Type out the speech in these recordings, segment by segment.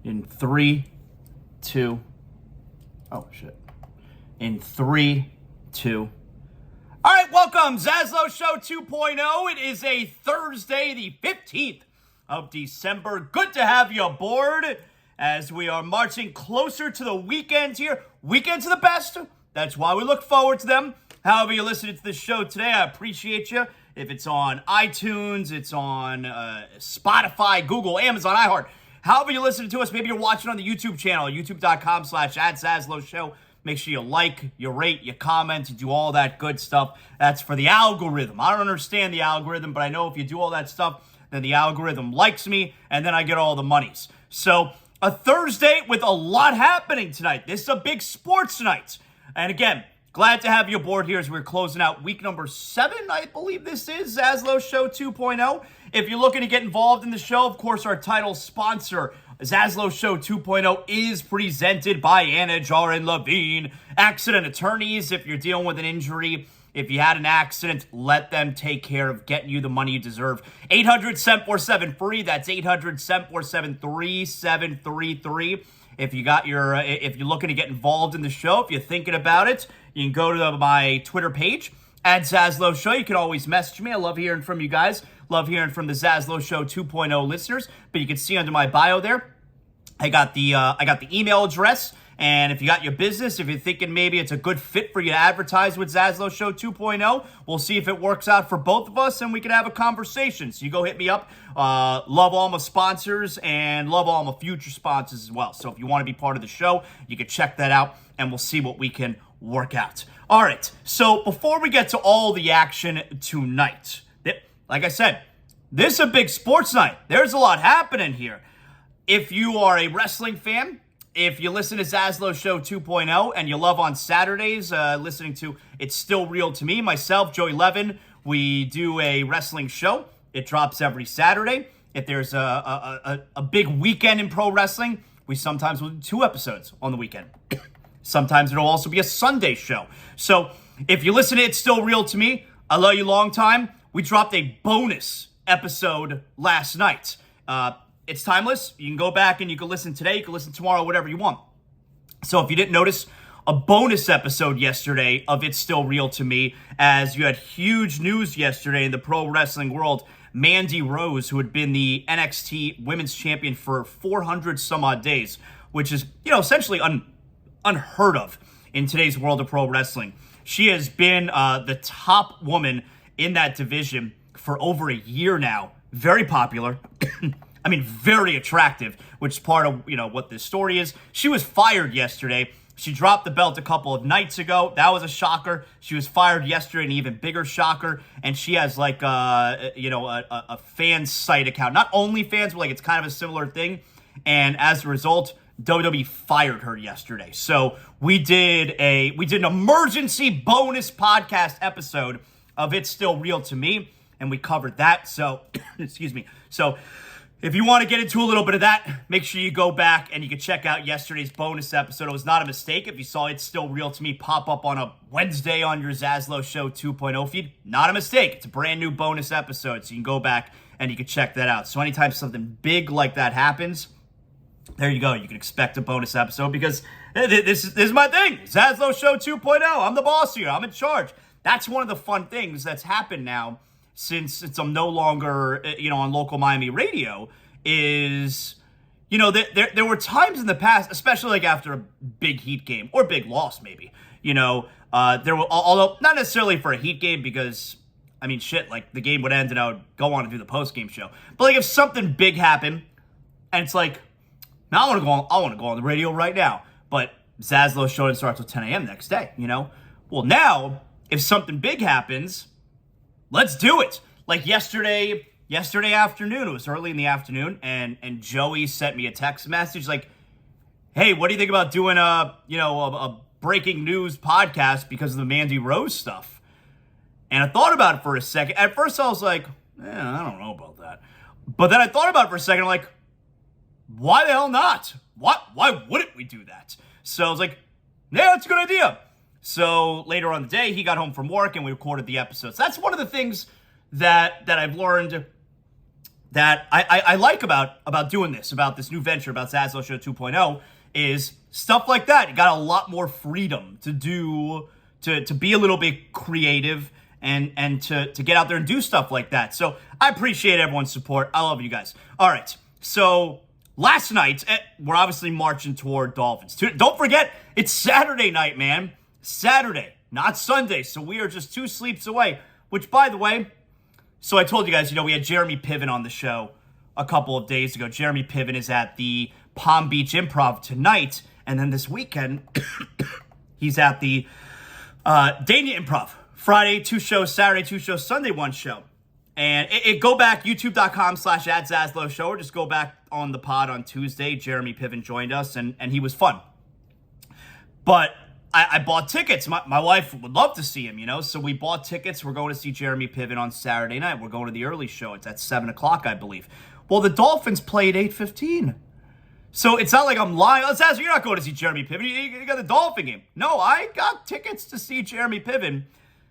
In 3, 2. Oh, shit. In 3, 2. All right, welcome. ZASLOW Show 2.0. It is a Thursday, the 15th of December. Good to have you aboard as we are marching closer to the weekend here. Weekends are the best. That's why we look forward to them. However you're listening to this show today, I appreciate you. If it's on iTunes, it's on Spotify, Google, Amazon, iHeart. However you're listening to us, maybe you're watching on the YouTube channel, youtube.com/@ZASLOW Show. Make sure you like, you rate, you comment, you do all that good stuff. That's for the algorithm. I don't understand the algorithm, but I know if you do all that stuff, then the algorithm likes me, and then I get all the monies. So, a Thursday with a lot happening tonight. This is a big sports night. And again, glad to have you aboard here as we're closing out week number 7, I believe this is, ZASLOW Show 2.0. If you're looking to get involved in the show, of course, our title sponsor, ZASLOW Show 2.0, is presented by Anidjar and Levine, accident attorneys. If you're dealing with an injury, if you had an accident, let them take care of getting you the money you deserve. 800-747-FREE. That's 800-747-3733. If you're looking to get involved in the show, if you're thinking about it, you can go to my Twitter page at ZASLOW Show. You can always message me. I love hearing from you guys. Love hearing from the ZASLOW Show 2.0 listeners. But you can see under my bio there, I got the email address. And if you got your business, if you're thinking maybe it's a good fit for you to advertise with ZASLOW Show 2.0, we'll see if it works out for both of us and we can have a conversation. So you go hit me up. Love all my sponsors and love all my future sponsors as well. So if you want to be part of the show, you can check that out and we'll see what we can work out. All right, so before we get to all the action tonight, like I said, this is a big sports night. There's a lot happening here. If you are a wrestling fan, if you listen to ZASLOW Show 2.0 and you love on Saturdays listening to It's Still Real to Me, myself, Joey Levine, we do a wrestling show. It drops every Saturday. If there's a big weekend in pro wrestling, we sometimes will do 2 episodes on the weekend. Sometimes it'll also be a Sunday show. So if you listen to It's Still Real to Me, I love you long time. We dropped a bonus episode last night. It's timeless. You can go back and you can listen today. You can listen tomorrow, whatever you want. So if you didn't notice, a bonus episode yesterday of It's Still Real to Me, as you had huge news yesterday in the pro wrestling world. Mandy Rose, who had been the NXT Women's Champion for 400 some odd days, which is, essentially unheard of in today's world of pro wrestling. She has been the top woman in that division for over a year now. Very popular. I mean, very attractive, which is part of, what this story is. She was fired yesterday. She dropped the belt a couple of nights ago. That was a shocker. She was fired yesterday, an even bigger shocker. And she has a fan site account. Not OnlyFans, but it's kind of a similar thing. And as a result, WWE fired her yesterday. So we did an emergency bonus podcast episode of It's Still Real to Me, and we covered that. So, excuse me. So if you want to get into a little bit of that, make sure you go back and you can check out yesterday's bonus episode. It was not a mistake. If you saw It's Still Real to Me pop up on a Wednesday on your ZASLOW Show 2.0 feed, not a mistake. It's a brand new bonus episode, so you can go back and you can check that out. So anytime something big like that happens, there you go. You can expect a bonus episode because this is my thing. ZASLOW Show 2.0. I'm the boss here. I'm in charge. That's one of the fun things that's happened now since I'm no longer, on local Miami radio, is, there were times in the past, especially after a big Heat game or big loss maybe, there were, although not necessarily for a Heat game because, the game would end and I would go on and do the post-game show. But if something big happened and it's now I want to go on the radio right now, but ZASLOW show didn't start till 10 a.m. next day, Well, now, if something big happens, let's do it. Yesterday afternoon, it was early in the afternoon, and Joey sent me a text message hey, what do you think about doing a breaking news podcast because of the Mandy Rose stuff? And I thought about it for a second. At first I was I don't know about that. But then I thought about it for a second. I'm why the hell not? Why wouldn't we do that? So I was yeah, that's a good idea. So later on the day, he got home from work and we recorded the episodes. That's one of the things that I've learned that I like about doing this, about this new venture, about ZASLOW Show 2.0, is stuff like that. You got a lot more freedom to do, to be a little bit creative and to get out there and do stuff like that. So I appreciate everyone's support. I love you guys. All right, so last night, we're obviously marching toward Dolphins. Don't forget, it's Saturday night, man. Saturday, not Sunday. So we are just 2 sleeps away, which, by the way, so I told you guys, we had Jeremy Piven on the show a couple of days ago. Jeremy Piven is at the Palm Beach Improv tonight, and then this weekend, he's at the Dania Improv. Friday, 2 shows, Saturday, 2 shows, Sunday, 1 show. And go back, youtube.com/@ZASLOW Show, or just go back on the pod on Tuesday. Jeremy Piven joined us, and he was fun. But I bought tickets. My wife would love to see him, so we bought tickets. We're going to see Jeremy Piven on Saturday night. We're going to the early show. It's at 7 o'clock, I believe. Well, the Dolphins play at 8:15. So it's not like I'm lying. Let's ask you, you're not going to see Jeremy Piven. You got the Dolphin game. No, I got tickets to see Jeremy Piven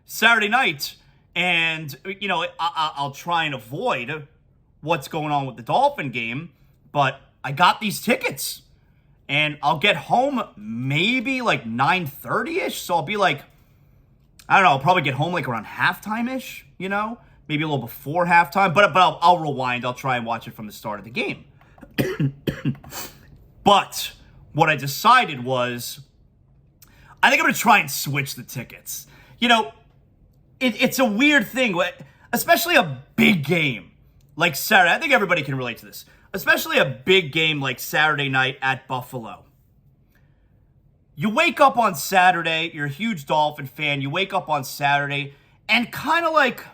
Saturday night. And, I'll try and avoid what's going on with the Dolphin game. But I got these tickets. And I'll get home maybe like 9:30-ish. So I'll be like, I don't know, I'll probably get home like around halftime-ish, maybe a little before halftime. But I'll rewind. I'll try and watch it from the start of the game. But what I decided was, I think I'm going to try and switch the tickets. It's a weird thing, especially a big game like Saturday. I think everybody can relate to this. Especially a big game like Saturday night at Buffalo. You wake up on Saturday, you're a huge Dolphin fan, you wake up on Saturday, and kind of like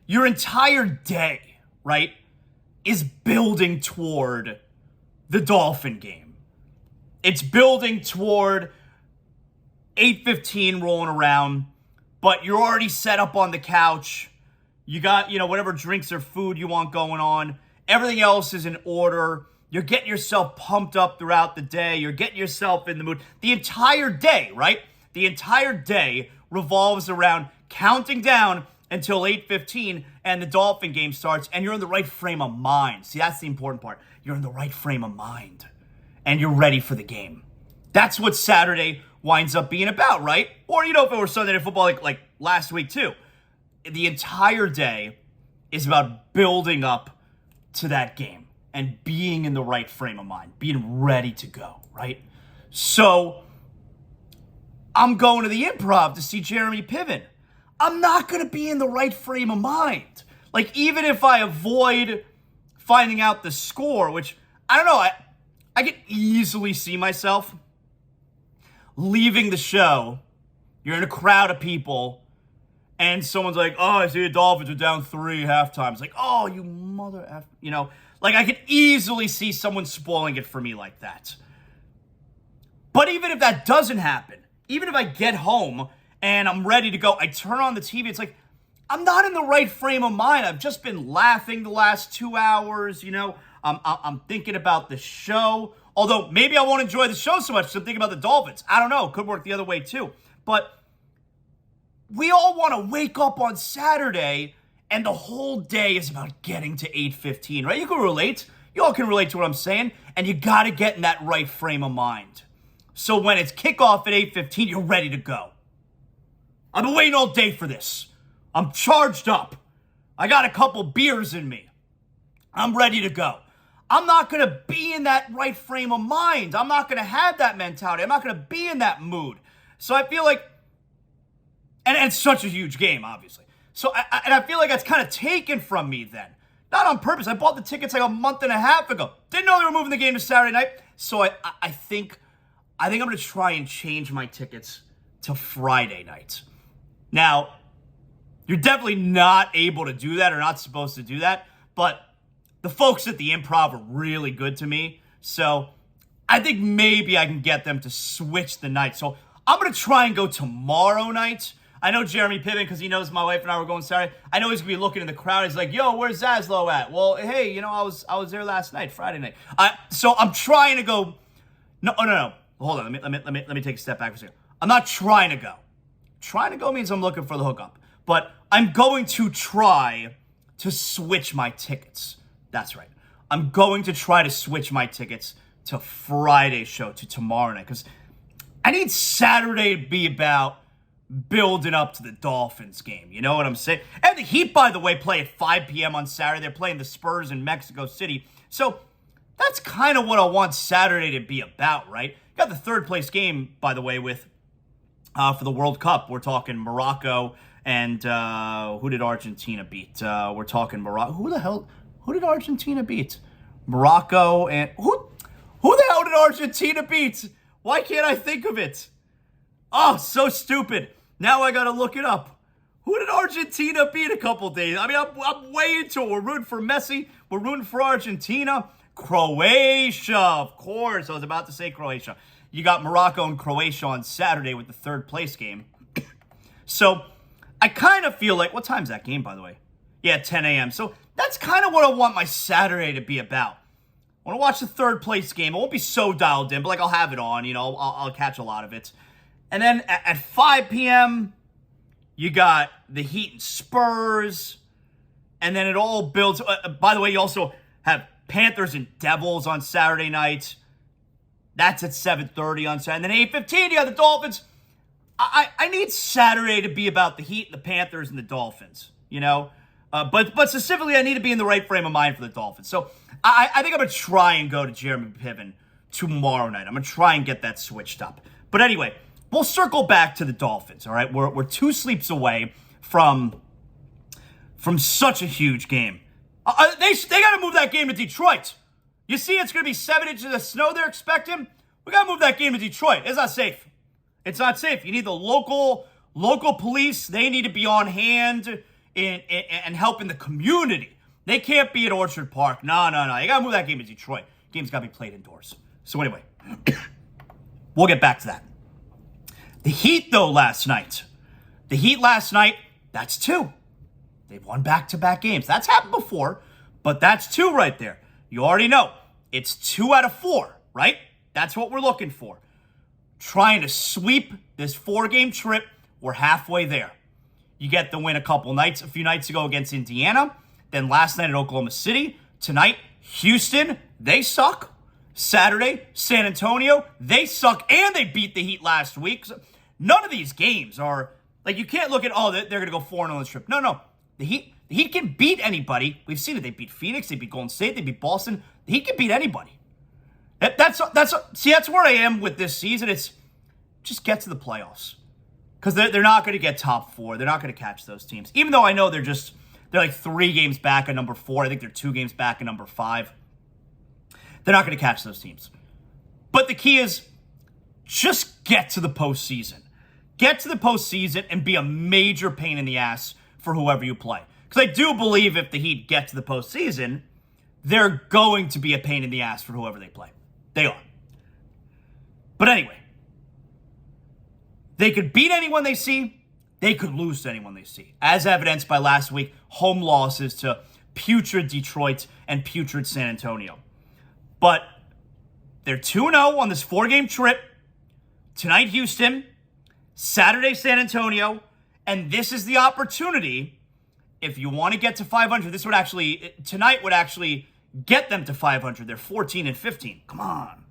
your entire day, right, is building toward the Dolphin game. It's building toward 8:15 rolling around, but you're already set up on the couch. You got, whatever drinks or food you want going on. Everything else is in order. You're getting yourself pumped up throughout the day. You're getting yourself in the mood. The entire day, right? The entire day revolves around counting down until 8:15 and the Dolphin game starts, and you're in the right frame of mind. See, that's the important part. You're in the right frame of mind, and you're ready for the game. That's what Saturday winds up being about, right? Or, if it were Sunday Night Football like last week too. The entire day is about building up to that game and being in the right frame of mind, being ready to go, right? So I'm going to the Improv to see Jeremy Piven. I'm not going to be in the right frame of mind. Like, even if I avoid finding out the score, which, I don't know, I can easily see myself leaving the show. You're in a crowd of people, and someone's like, oh, I see the Dolphins are down 3 halftime. It's like, oh, you mother F, like I could easily see someone spoiling it for me like that. But even if that doesn't happen, even if I get home and I'm ready to go, I turn on the TV, it's like, I'm not in the right frame of mind. I've just been laughing the last 2 hours, I'm thinking about the show. Although maybe I won't enjoy the show so much because I'm thinking about the Dolphins. I don't know. Could work the other way too. But we all want to wake up on Saturday and the whole day is about getting to 8:15, right? You can relate. You all can relate to what I'm saying. And you got to get in that right frame of mind. So when it's kickoff at 8:15, you're ready to go. I've been waiting all day for this. I'm charged up. I got a couple beers in me. I'm ready to go. I'm not going to be in that right frame of mind. I'm not going to have that mentality. I'm not going to be in that mood. So I feel like, and it's such a huge game, obviously. So I feel like that's kind of taken from me then. Not on purpose. I bought the tickets like a month and a half ago. Didn't know they were moving the game to Saturday night. So I think I'm going to try and change my tickets to Friday night. Now, you're definitely not able to do that or not supposed to do that. But the folks at the Improv are really good to me. So I think maybe I can get them to switch the night. So I'm going to try and go tomorrow night. I know Jeremy Piven, because he knows my wife and I were going Saturday. I know he's going to be looking in the crowd. He's like, yo, where's ZASLOW at? Well, hey, I was there last night, Friday night. So I'm trying to go. No. Hold on. Let me take a step back for a second. I'm not trying to go. Trying to go means I'm looking for the hookup. But I'm going to try to switch my tickets. That's right. I'm going to try to switch my tickets to Friday's show, to tomorrow night, because I need Saturday to be about building up to the Dolphins game. You know what I'm saying? And the Heat, by the way, play at 5 p.m. on Saturday. They're playing the Spurs in Mexico City. So that's kind of what I want Saturday to be about, right? Got the third place game, by the way, with for the World Cup. We're talking Morocco and who did Argentina beat? We're talking Morocco. Who did Argentina beat? Morocco and who the hell did Argentina beat? Why can't I think of it? Oh, so stupid. Now I got to look it up. Who did Argentina beat a couple days? I mean, I'm way into it. We're rooting for Messi. We're rooting for Argentina. Croatia, of course. I was about to say Croatia. You got Morocco and Croatia on Saturday with the third place game. So I kind of feel like, what time's that game, by the way? Yeah, 10 a.m. So that's kind of what I want my Saturday to be about. I want to watch the third place game. I won't be so dialed in, but like I'll have it on. You know, I'll catch a lot of it. And then at 5 p.m., you got the Heat and Spurs. And then it all builds. By the way, you also have Panthers and Devils on Saturday night. That's at 7:30 on Saturday. And then 8:15, you got the Dolphins. I need Saturday to be about the Heat and the Panthers and the Dolphins, you know? But specifically, I need to be in the right frame of mind for the Dolphins. So I think I'm going to try and go to Jeremy Piven tomorrow night. I'm going to try and get that switched up. But anyway, we'll circle back to the Dolphins, all right? We're 2 sleeps away from such a huge game. They got to move that game to Detroit. You see it's going to be 7 inches of snow they're expecting? We got to move that game to Detroit. It's not safe. It's not safe. You need the local police. They need to be on hand and helping the community. They can't be at Orchard Park. No. You got to move that game to Detroit. Game's got to be played indoors. So anyway, we'll get back to that. The Heat, though, last night. That's 2. They've won back-to-back games. That's happened before, but that's 2 right there. You already know. It's 2 out of 4, right? That's what we're looking for. Trying to sweep this 4-game trip. We're halfway there. You get the win a few nights ago against Indiana. Then last night at Oklahoma City. Tonight, Houston, they suck. Saturday, San Antonio, they suck. And they beat the Heat last week. So none of these games are, like, you can't look at, they're going to go 4-0 on this trip. No. The Heat can beat anybody. We've seen it. They beat Phoenix. They beat Golden State. They beat Boston. The Heat can beat anybody. That's where I am with this season. It's just get to the playoffs. Because they're not going to get top 4. They're not going to catch those teams. Even though I know they're like 3 games back at number 4. I think they're 2 games back at number 5. They're not going to catch those teams. But the key is just get to the postseason. Get to the postseason and be a major pain in the ass for whoever you play. Because I do believe if the Heat get to the postseason, they're going to be a pain in the ass for whoever they play. They are. But anyway, they could beat anyone they see. They could lose to anyone they see. As evidenced by last week, home losses to putrid Detroit and putrid San Antonio. But they're 2-0 on this 4-game trip. Tonight, Houston. Saturday, San Antonio. And this is the opportunity, if you want to get to 500, tonight would actually get them to 500. They're 14-15. Come on.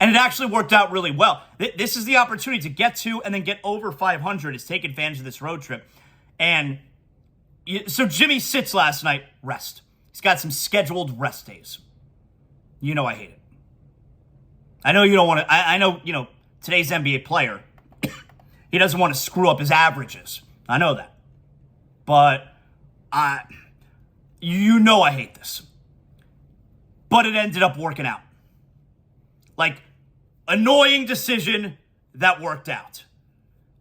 And it actually worked out really well. This is the opportunity to get to and then get over 500 is take advantage of this road trip. And so Jimmy sits last night, rest. He's got some scheduled rest days. You know I hate it. I know you don't want to, I know, today's NBA player, he doesn't want to screw up his averages. I know that. But I hate this. But it ended up working out. Like, annoying decision that worked out.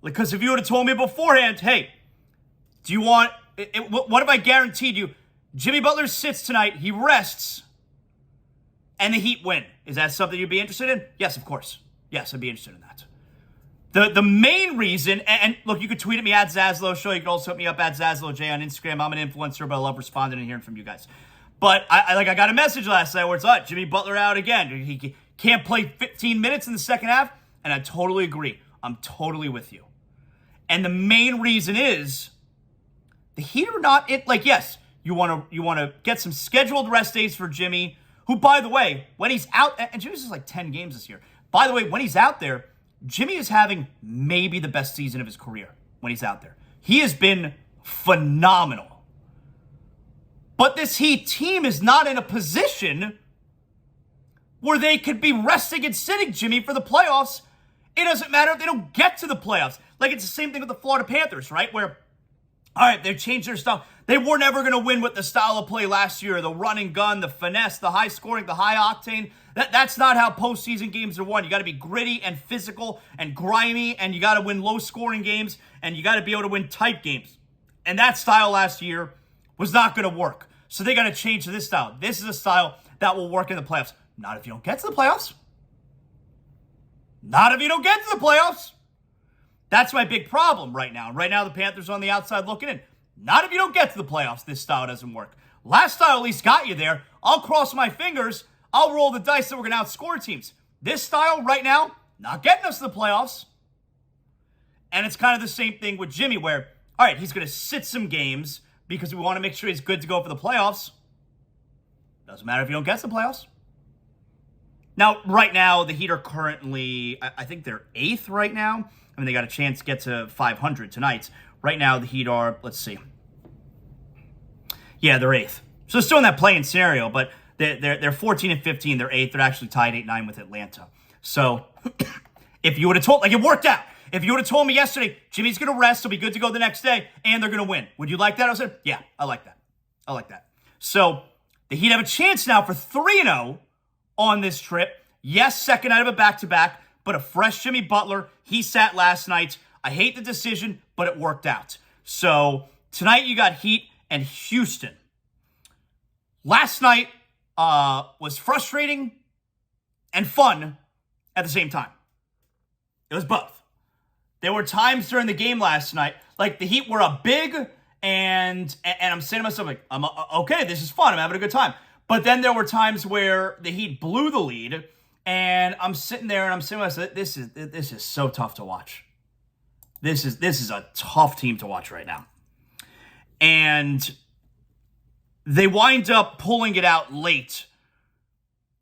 Because if you would have told me beforehand, hey, do you want, what if I guaranteed you, Jimmy Butler sits tonight, he rests, and the Heat win? Is that something you'd be interested in? Yes, of course. Yes, I'd be interested in that. The main reason, and look, you could tweet at me at ZASLOW Show. You can also hit me up at ZASLOWJ on Instagram. I'm an influencer, but I love responding and hearing from you guys. But I got a message last night where it's Jimmy Butler out again. He can't play 15 minutes in the second half, and I totally agree. I'm totally with you. And the main reason is the Heat are not, yes, You want to get some scheduled rest days for Jimmy, who, by the way, when he's out, and Jimmy's just like 10 games this year. By the way, when he's out there, Jimmy is having maybe the best season of his career when he's out there. He has been phenomenal. But this Heat team is not in a position where they could be resting and sitting Jimmy for the playoffs. It doesn't matter if they don't get to the playoffs. Like, it's the same thing with the Florida Panthers, right? Where, all right, they've changed their style. They were never going to win with the style of play last year, the run and gun, the finesse, the high scoring, the high octane. That's not how postseason games are won. You got to be gritty and physical and grimy, and you got to win low scoring games, and you got to be able to win tight games. And that style last year was not going to work. So they got to change to this style. This is a style that will work in the playoffs. Not if you don't get to the playoffs. Not if you don't get to the playoffs. That's my big problem right now. Right now, the Panthers are on the outside looking in. Not if you don't get to the playoffs. This style doesn't work. Last style at least got you there. I'll cross my fingers. I'll roll the dice that we're going to outscore teams. This style right now, not getting us to the playoffs. And it's kind of the same thing with Jimmy where, all right, he's going to sit some games because we want to make sure he's good to go for the playoffs. Doesn't matter if you don't get to the playoffs. Now, right now, the Heat are currently, I think they're 8th right now. I mean, they got a chance to get to 500 tonight. Right now, the Heat are, let's see. Yeah, they're 8th. So they're still in that play-in scenario, but they're 14 and 15. They're 8th. They're actually tied 8-9 with Atlanta. So if you would have told, like, it worked out. If you would have told me yesterday, Jimmy's going to rest, he'll be good to go the next day, and they're going to win. Would you like that? I said, yeah, I like that. I like that. So the Heat have a chance now for 3-0 on this trip. Yes, second night of a back-to-back, but a fresh Jimmy Butler. He sat last night. I hate the decision, but it worked out. So tonight you got Heat and Houston. Last night was frustrating and fun at the same time. It was both. There were times during the game last night, like the Heat were up big, and I'm saying to myself, like, I'm okay, this is fun. I'm having a good time. But then there were times where the Heat blew the lead, and I'm sitting there and I'm saying to myself, this is so tough to watch. This is a tough team to watch right now. And they wind up pulling it out late.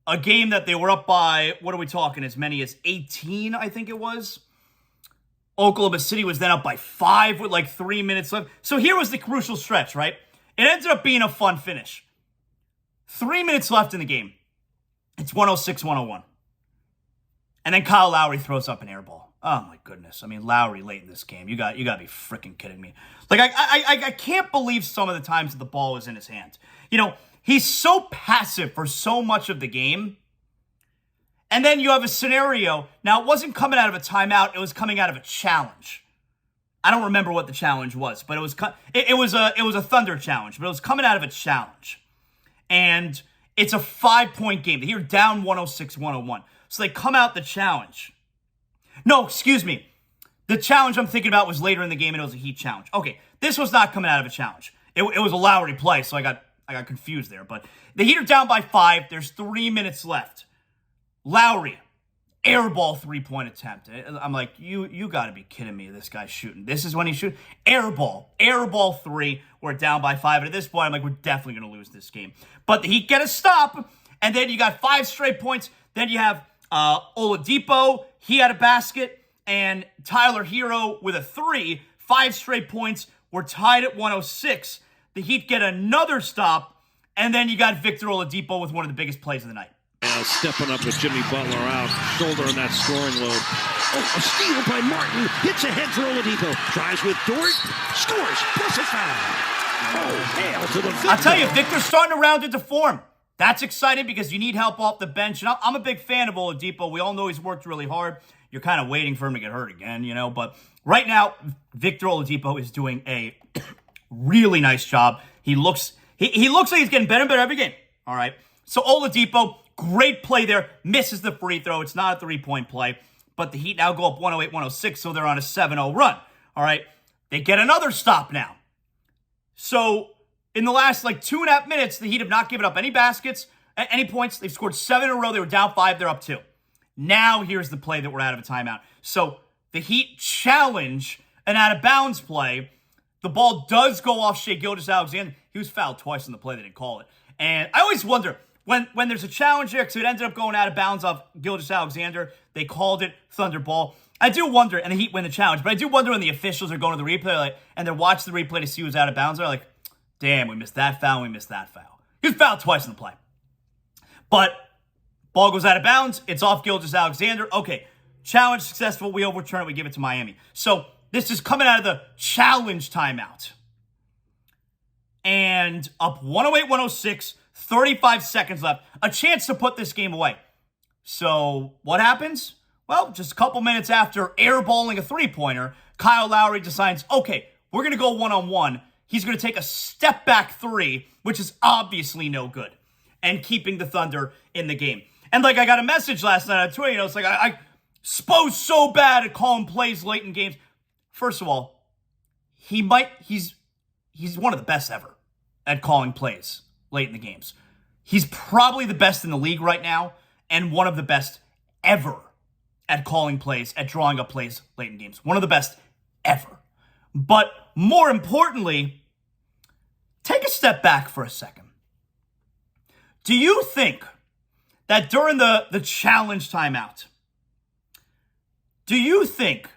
A game that they were up by, what are we talking, as many as 18, I think it was. Oklahoma City was then up by 5 with like 3 minutes left. So here was the crucial stretch, right? It ended up being a fun finish. 3 minutes left in the game. It's 106-101. And then Kyle Lowry throws up an air ball. Oh my goodness. I mean, Lowry late in this game. You got to be freaking kidding me. Like, I can't believe some of the times that the ball was in his hand. You know, he's so passive for so much of the game. And then you have a scenario. Now, it wasn't coming out of a timeout. It was coming out of a challenge. I don't remember what the challenge was, but it was a Thunder challenge, but it was coming out of a challenge. And it's a 5-point game. They're down 106-101. So they come out the challenge. No, excuse me. The challenge I'm thinking about was later in the game, and it was a Heat challenge. Okay, this was not coming out of a challenge. It was a Lowry play, so I got confused there. But the Heat are down by 5. There's 3 minutes left. Lowry, airball 3-point attempt. I'm like, you got to be kidding me. This guy's shooting. This is when he's shooting. Airball 3. We're down by 5. And at this point, I'm like, we're definitely going to lose this game. But the Heat get a stop. And then you got 5 straight points. Then you have Oladipo. He had a basket. And Tyler Herro with a 3. 5 straight points. We're tied at 106. The Heat get another stop. And then you got Victor Oladipo with one of the biggest plays of the night. Stepping up with Jimmy Butler out, shouldering that scoring load. Oh, a steal by Martin. Hits ahead for Oladipo. Tries with Dort. Scores. Plus a foul. Oh, hail to the Victor. I'll tell you, Victor's starting to round into form. That's exciting because you need help off the bench. And I'm a big fan of Oladipo. We all know he's worked really hard. You're kind of waiting for him to get hurt again, you know. But right now, Victor Oladipo is doing a really nice job. He looks like he's getting better and better every game. All right. So Oladipo, great play there. Misses the free throw. It's not a 3-point play. But the Heat now go up 108-106, so they're on a 7-0 run. All right. They get another stop now. So in the last 2.5 minutes, the Heat have not given up any baskets, any points. They've scored 7 in a row. They were down 5. They're up 2. Now here's the play that we're out of a timeout. So the Heat challenge an out-of-bounds play. The ball does go off Shai Gilgeous-Alexander. he was fouled twice in the play. They didn't call it. And I always wonder, when there's a challenge here, because it ended up going out of bounds off Gilgeous-Alexander, they called it Thunder ball. I do wonder, and the Heat win the challenge, but I do wonder when the officials are going to the replay, and they're watching the replay to see who's out of bounds. They're like, damn, we missed that foul, we missed that foul. He was fouled twice in the play. But ball goes out of bounds. It's off Gilgeous-Alexander. Okay, challenge successful. We overturn it. We give it to Miami. So this is coming out of the challenge timeout. And up 108-106, 35 seconds left. A chance to put this game away. So what happens? Well, just a couple minutes after airballing a three-pointer, Kyle Lowry decides, okay, we're going to go one-on-one. He's going to take a step-back three, which is obviously no good, and keeping the Thunder in the game. And, like, I got a message last night on Twitter, it's like, I suppose so bad at calling plays late in games. First of all, he's one of the best ever at calling plays late in the games. He's probably the best in the league right now, and one of the best ever at calling plays, at drawing up plays late in games. One of the best ever. But more importantly, take a step back for a second. Do you think that during the challenge timeout, do you think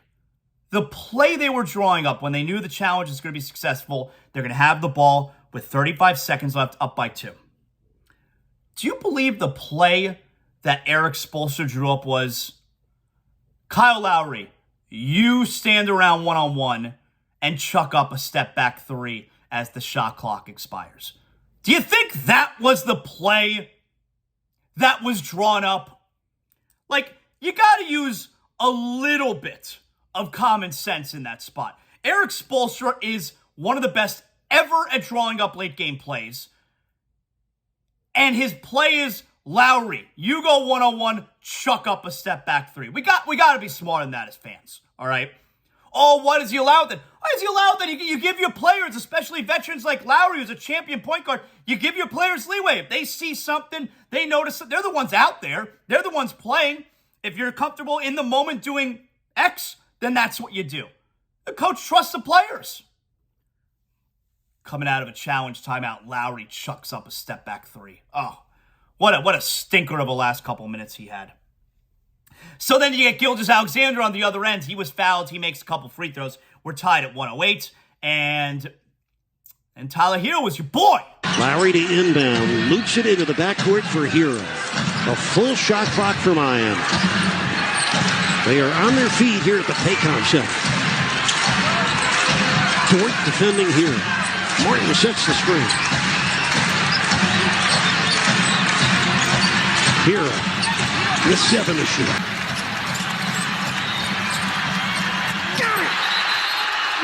the play they were drawing up when they knew the challenge is going to be successful, they're going to have the ball with 35 seconds left, up by 2? Do you believe the play that Erik Spoelstra drew up was, Kyle Lowry, you stand around one-on-one and chuck up a step-back three as the shot clock expires? Do you think that was the play that was drawn up? Like, you got to use a little bit of common sense in that spot. Erik Spoelstra is one of the best ever at drawing up late-game plays. And his play is, Lowry, you go one-on-one, chuck up a step-back three. We got to be smarter than that as fans, all right? Oh, why does he allow that? Why does he allow that? You give your players, especially veterans like Lowry, who's a champion point guard, you give your players leeway. If they see something, they notice it. They're the ones out there. They're the ones playing. If you're comfortable in the moment doing X, then that's what you do. The coach trusts the players. Coming out of a challenge timeout, Lowry chucks up a step-back three. Oh, what a stinker of a last couple minutes he had. So then you get Gilgeous-Alexander on the other end. He was fouled. He makes a couple free throws. We're tied at 108. And Tyler Herro was your boy. Lowry to inbound. Loops it into the backcourt for Herro. A full shot clock for Miami. They are on their feet here at the Paycom Center. Dort defending Herro. Martin sets the screen. Herro with 7 to shoot. Got it!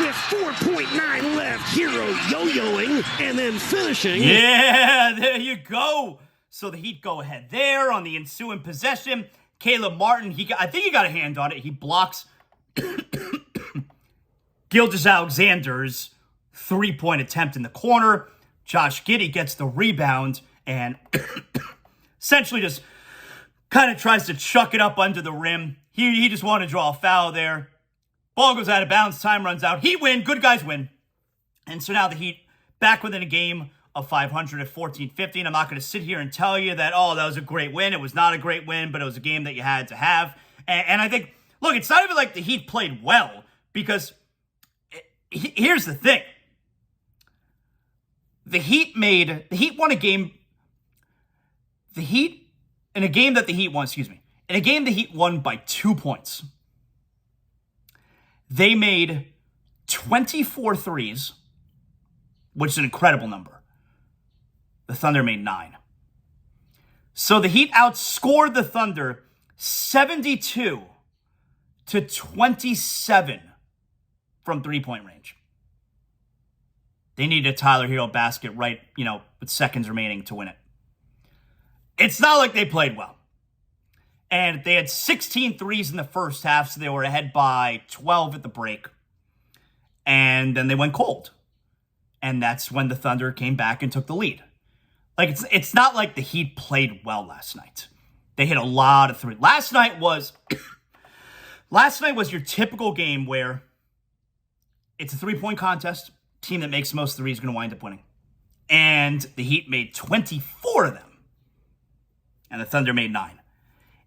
With 4.9 left, Herro yo-yoing and then finishing. Yeah, there you go. So the Heat go ahead there on the ensuing possession. Caleb Martin, I think he got a hand on it. He blocks Gilgeous-Alexander's three-point attempt in the corner. Josh Giddey gets the rebound and essentially just kind of tries to chuck it up under the rim. He just wanted to draw a foul there. Ball goes out of bounds. Time runs out. Heat win. Good guys win. And so now the Heat back within a game of 500 at 14-15. I'm not going to sit here and tell you that, oh, that was a great win. It was not a great win, but it was a game that you had to have. And I think, look, it's not even like the Heat played well, because here's the thing. The Heat won a game. In a game the Heat won by 2 points. They made 24 threes, which is an incredible number. The Thunder made 9. So the Heat outscored the Thunder 72-27 from three-point range. They needed a Tyler Herro basket right, with seconds remaining to win it. It's not like they played well. And they had 16 threes in the first half, so they were ahead by 12 at the break. And then they went cold. And that's when the Thunder came back and took the lead. Like, it's not like the Heat played well last night. They hit a lot of threes. Last night was your typical game where it's a three-point contest. Team that makes most threes is going to wind up winning. and the Heat made 24 of them, and the Thunder made 9.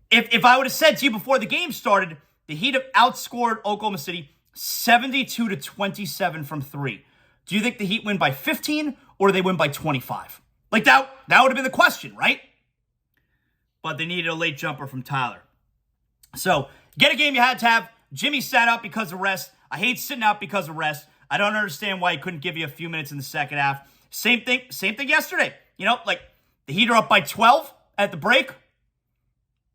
If I would have said to you before the game started, the Heat have outscored Oklahoma City 72-27 from 3. Do you think the Heat win by 15 or they win by 25? Like that would have been the question, right? But they needed a late jumper from Tyler. So, get a game you had to have. Jimmy sat out because of rest. I hate sitting out because of rest. I don't understand why he couldn't give you a few minutes in the second half. Same thing yesterday. Like the Heat are up by 12 at the break.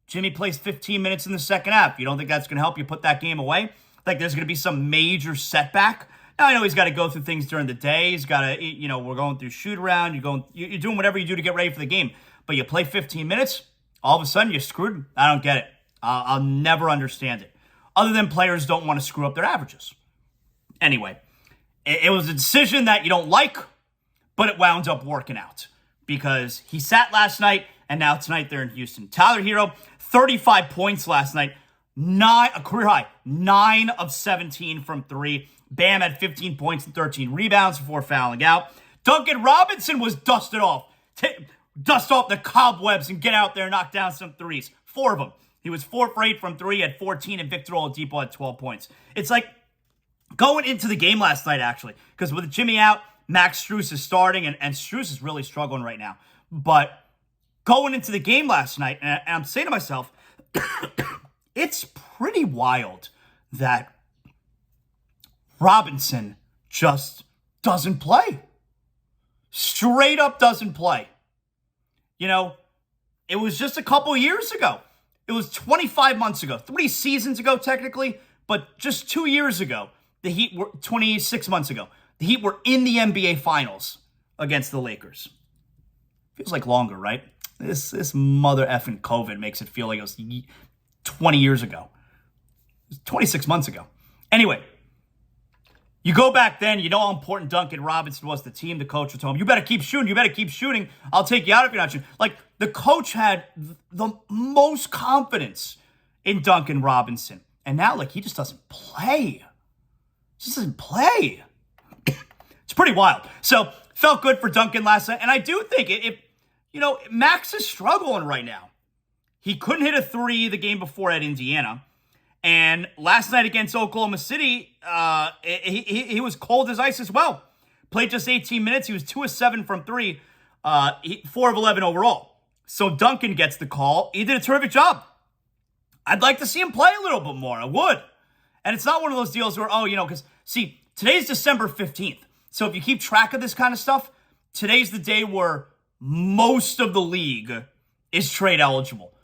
Jimmy plays 15 minutes in the second half. You don't think that's going to help you put that game away? Like there's going to be some major setback? Now, I know he's got to go through things during the day. He's got to, we're going through shoot around. You're doing whatever you do to get ready for the game. But you play 15 minutes, all of a sudden you're screwed. I don't get it. I'll never understand it. Other than players don't want to screw up their averages. Anyway, it was a decision that you don't like, but it wound up working out. Because he sat last night, and now tonight they're in Houston. Tyler Herro, 35 points last night. A career high. 9 of 17 from 3. Bam had 15 points and 13 rebounds before fouling out. Duncan Robinson was dusted off. Dust off the cobwebs and get out there and knock down some threes. 4 of them. He was 4 for 8 from 3, had 14, and Victor Oladipo had 12 points. It's like going into the game last night, actually, because with Jimmy out, Max Strus is starting, and Strus is really struggling right now. But going into the game last night, and I'm saying to myself, it's pretty wild that Robinson just doesn't play. Straight up doesn't play. It was just a couple years ago. It was 25 months ago, 3 seasons ago technically, but just 2 years ago, the Heat were 26 months ago. The Heat were in the NBA Finals against the Lakers. Feels like longer, right? This mother effing COVID makes it feel like it was 20 years ago. It was 26 months ago. Anyway, you go back then, you know how important Duncan Robinson was to the team. The coach was telling him, you better keep shooting. You better keep shooting. I'll take you out if you're not shooting. Like, the coach had the most confidence in Duncan Robinson. And now, he just doesn't play. Just doesn't play. It's pretty wild. So, felt good for Duncan last night. And I do think Max is struggling right now. He couldn't hit a 3 the game before at Indiana. And last night against Oklahoma City, he was cold as ice as well. Played just 18 minutes. He was 2 of 7 from 3, 4 of 11 overall. So Duncan gets the call. He did a terrific job. I'd like to see him play a little bit more. I would. And it's not one of those deals where, because, see, today's December 15th. So if you keep track of this kind of stuff, today's the day where most of the league is trade eligible.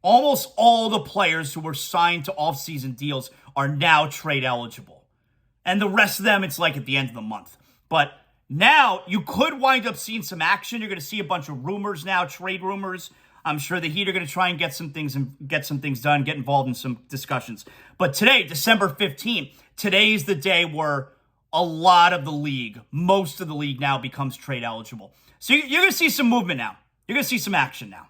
Almost all the players who were signed to offseason deals are now trade eligible. And the rest of them, it's like at the end of the month. But now you could wind up seeing some action. You're going to see a bunch of rumors now, trade rumors. I'm sure the Heat are going to try and get some things done, get involved in some discussions. But today, December 15th, today's the day where a lot of the league, most of the league now becomes trade eligible. So you're going to see some movement now. You're going to see some action now.